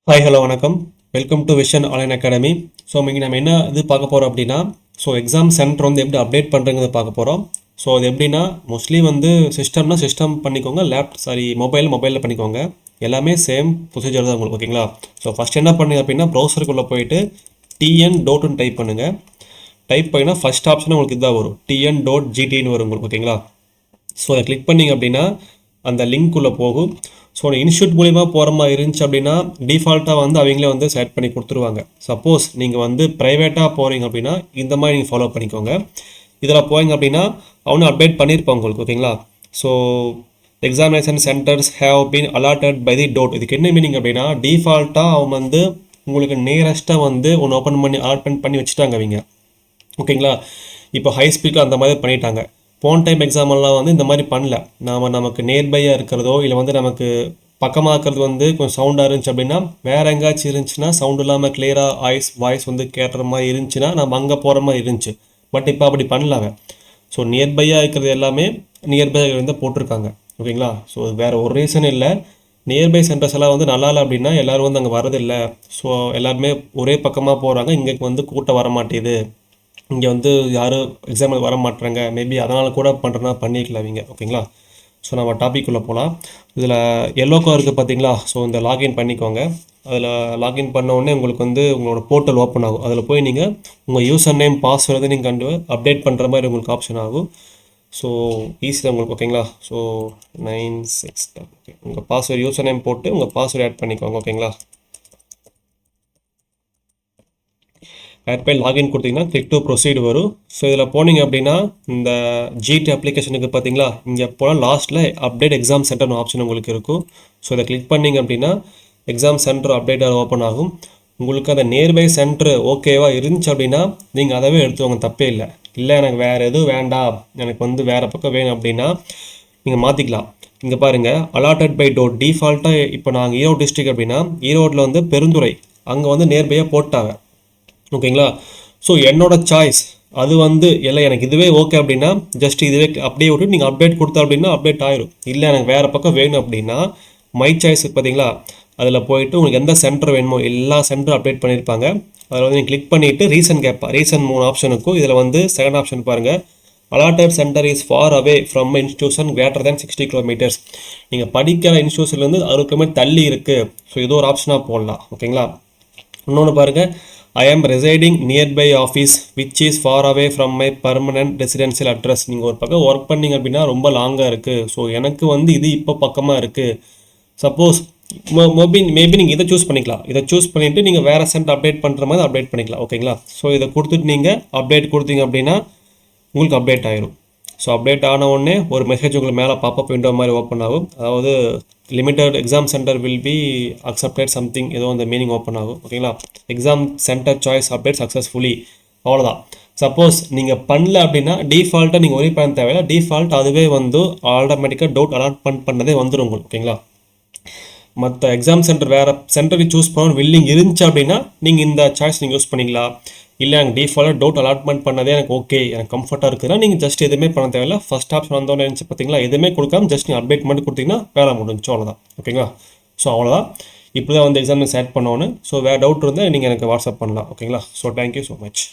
Hi hello வணக்கம். Welcome to vision online academy. So இங்கே நம்ம என்ன இது பார்க்க போகிறோம் அப்படின்னா, எக்ஸாம் சென்டர் வந்து எப்படி அப்டேட் பண்ணுறங்கிறத பார்க்க போகிறோம். அது எப்படின்னா, மோஸ்ட்லி வந்து சிஸ்டம் பண்ணிக்கோங்க, மொபைலில் பண்ணிக்கோங்க. எல்லாமே சேம் ப்ரொசீஜர் தான் உங்களுக்கு, ஓகேங்களா? ஃபஸ்ட் என்ன பண்ணுங்க அப்படின்னா, ப்ரௌசருக்குள்ளே போயிட்டு tn.ன்னு டைப் பண்ணுங்கள். டைப் பண்ணிங்கன்னா ஃபஸ்ட் ஆப்ஷன் உங்களுக்கு இதாக வரும், tn.gt வரும் உங்களுக்கு, ஓகேங்களா? அதை கிளிக் பண்ணிங்க அப்படின்னா அந்த லிங்க்குள்ளே போகும். இன்ஸ்டியூட் மூலிமா போகிற மாதிரி இருந்துச்சு அப்படின்னா டிஃபால்ட்டாக வந்து அவங்களே வந்து செலக்ட் பண்ணி கொடுத்துருவாங்க. சப்போஸ் நீங்கள் வந்து ப்ரைவேட்டாக போகிறீங்க அப்படின்னா இந்த மாதிரி நீங்கள் ஃபாலோ பண்ணிக்கோங்க. இதில் போயிங்க அப்படின்னா அவனு அப்டேட் பண்ணியிருப்பாங்க உங்களுக்கு, ஓகேங்களா? So examination centres have been allotted by the DOTE. இதுக்கு என்ன மீனிங் அப்படின்னா, டிஃபால்ட்டாக அவங்க வந்து உங்களுக்கு நியரஸ்ட்டாக வந்து ஒன்று ஓப்பன் பண்ணி அலாட்மெண்ட் பண்ணி வச்சுட்டாங்க அவங்க, ஓகேங்களா? இப்போ ஹை ஸ்பீடில் அந்த மாதிரி பண்ணிட்டாங்க. போன் டைம் எக்ஸாமெல்லாம் வந்து இந்த மாதிரி பண்ணல. நமக்கு நியர்பையாக இருக்கிறதோ இல்லை வந்து நமக்கு பக்கமாக இருக்கிறது வந்து கொஞ்சம் சவுண்டாக இருந்துச்சு அப்படின்னா வேறு எங்கேயாச்சும் இருந்துச்சுன்னா சவுண்ட் இல்லாமல் கிளியராக வாய்ஸ் வந்து கேட்டுற மாதிரி இருந்துச்சுன்னா நம்ம அங்கே போகிற மாதிரி இருந்துச்சு. பட் இப்போ அப்படி பண்ணலாங்க. நியர்பையாக இருக்கிறது எல்லாமே நியர்பையாக இருந்து போட்டிருக்காங்க, ஓகேங்களா? வேறு ஒரு ரீசன் இல்லை. நியர்பை சென்டர்ஸ் எல்லாம் வந்து நல்லா இல்லை அப்படின்னா எல்லோரும் வந்து அங்கே வரதில்லை. எல்லாருமே ஒரே பக்கமாக போகிறாங்க, இங்கே வந்து கூட்டம் வர மாட்டேது, இங்கே வந்து யாரும் எக்ஸாம்பிள் வர மாட்டுறாங்க, மேபி அதனால் கூட பண்ணுறனா பண்ணிக்கலாம் அவங்க, ஓகேங்களா? நம்ம டாபிக் உள்ள போகலாம். இதில் எல்லோ கலர் இருக்குது பார்த்தீங்களா? இந்த லாகின் பண்ணிக்கோங்க. அதில் லாகின் பண்ண உடனே உங்களுக்கு வந்து உங்களோட போர்ட்டல் ஓப்பன் ஆகும். அதில் போய் நீங்கள் உங்கள் யூசர் நேம் பாஸ்வேர்டு நீங்கள் அப்டேட் பண்ணுற மாதிரி உங்களுக்கு ஆப்ஷன் ஆகும். ஈஸி தான் உங்களுக்கு, ஓகேங்களா? 96 ஓகே, உங்கள் பாஸ்வேர்டு யூசர் நேம் போட்டு உங்கள் பாஸ்வேர்டு ஆட் பண்ணிக்கோங்க, ஓகேங்களா? ஆட் பண்ணி லாகின் கொடுத்தீங்கன்னா கிளிக் டு ப்ரொசீட் வரும். இதில் போனீங்க அப்படின்னா இந்த ஜிடி அப்ளிகேஷனுக்கு பார்த்தீங்களா, இங்கே போனால் லாஸ்ட்டில் அப்டேட் எக்ஸாம் சென்டர்னு ஆப்ஷன் உங்களுக்கு இருக்கும். இதை கிளிக் பண்ணிங்க அப்படின்னா எக்ஸாம் சென்டர் அப்டேட்டாக ஓப்பன் ஆகும். உங்களுக்கு அந்த நியர்பை சென்டர் ஓகேவாக இருந்துச்சு அப்படின்னா நீங்கள் அதவே எடுத்துவாங்க, தப்பே இல்லை. இல்லை எனக்கு வேறு எதுவும் வேண்டாம், எனக்கு வந்து வேறு பக்கம் வேணும் அப்படின்னா நீங்கள் மாற்றிக்கலாம். இங்கே பாருங்கள், அலாட்டட் பை டோட் டிஃபால்ட்டாக இப்போ நாங்கள் ஈரோடு டிஸ்ட்ரிக்ட் அப்படின்னா ஈரோட்டில் வந்து பெருந்துறை அங்கே வந்து நியர்பையாக போட்டாங்க, ஓகேங்களா? என்னோட சாய்ஸ் அது வந்து இல்லை, எனக்கு இதுவே ஓகே அப்படின்னா ஜஸ்ட் இதுவே அப்படியே விட்டு நீங்கள் அப்டேட் கொடுத்தா அப்படின்னா அப்டேட் ஆயிரும். இல்லை எனக்கு வேறு பக்கம் வேணும் அப்படின்னா மை சாய்ஸ் பார்த்தீங்களா, அதில் போயிட்டு உங்களுக்கு எந்த சென்டர் வேணுமோ எல்லா சென்டரும் அப்டேட் பண்ணியிருப்பாங்க. அதில் வந்து நீங்கள் கிளிக் பண்ணிவிட்டு ரீசன் கேட்பா. ரீசன் 3 ஆப்ஷனுக்கும் இதில் வந்து செகண்ட் ஆப்ஷன் பாருங்கள், allotted centre is far away from institution greater than 60 kilometres. நீங்கள் படிக்கிற இன்ஸ்டியூஷன்லேருந்து 60 கிலோமீட்டர் தள்ளி இருக்குது. இது ஒரு ஆப்ஷனாக போடலாம், ஓகேங்களா? இன்னொன்று பாருங்கள், I am residing nearby office which is far away from my permanent residential address. நீங்கள் ஒரு பக்கம் ஒர்க் பண்ணிங்க அப்படின்னா ரொம்ப லாங்காக இருக்குது. எனக்கு வந்து இது இப்போ பக்கமாக இருக்குது. சப்போஸ் மேபி நீங்கள் இதை சூஸ் பண்ணிக்கலாம். இதை சூஸ் பண்ணிவிட்டு நீங்கள் வேறு சென்டர் அப்டேட் பண்ணுற மாதிரி அப்டேட் பண்ணிக்கலாம், ஓகேங்களா? இதை கொடுத்துட்டு நீங்கள் அப்டேட் கொடுத்தீங்க அப்படின்னா உங்களுக்கு அப்டேட் ஆயிரும். அப்டேட் ஆன உடனே ஒரு மெசேஜ் உங்களுக்கு மேலே பாப்பப் விண்டோ மாதிரி ஓப்பன் ஆகும். அதாவது limited exam centre will be accepted something, ஏதோ அந்த மீனிங் ஓப்பன் ஆகும், ஓகேங்களா? Exam centre choice update successfully, அவ்வளோதான். சப்போஸ் நீங்கள் பண்ணல அப்படின்னா டிஃபால்ட்டாக நீங்கள் ஒரே பண்ண தேவையில்லை. டிஃபால்ட் அதுவே வந்து ஆட்டோமேட்டிக்காக டவுட் அலாட்மெண்ட் பண்ணதே வந்துடும் உங்களுக்கு, ஓகேங்களா? மற்ற எக்ஸாம் சென்டர் வேறு சென்டருக்கு சூஸ் பண்ணணும் வில்லிங் இருந்துச்சு அப்படின்னா நீங்கள் இந்த சாய்ஸ் நீங்கள் யூஸ் பண்ணிக்கலாம். இல்லை எனக்கு டிஃபால்ட்டாக டவுட் அலாட்மெண்ட் பண்ணதே எனக்கு ஓகே, எனக்கு கம்ஃபர்ட்டாக இருக்குதுன்னா நீங்கள் ஜஸ்ட் எதுவுமே பண்ண தேவையில்லை. ஃபஸ்ட் ஆப்ஷன் வந்தோடனே இருந்துச்சு பார்த்தீங்களா, எதுவுமே கொடுக்காம ஜஸ்ட் நீங்கள் அப்டேட் மட்டும் கொடுத்தீங்கன்னா வேலை முடிஞ்சு, அவ்வளோதான், ஓகேங்களா? அவ்வளோதான். இப்படி தான் வந்து எக்ஸாம் செலக்ட் பண்ணோன்னு. வேறு டவுட் இருந்தால் நீங்கள் எனக்கு வாட்ஸ்அப் பண்ணலாம், ஓகேங்களா? Thank you so much.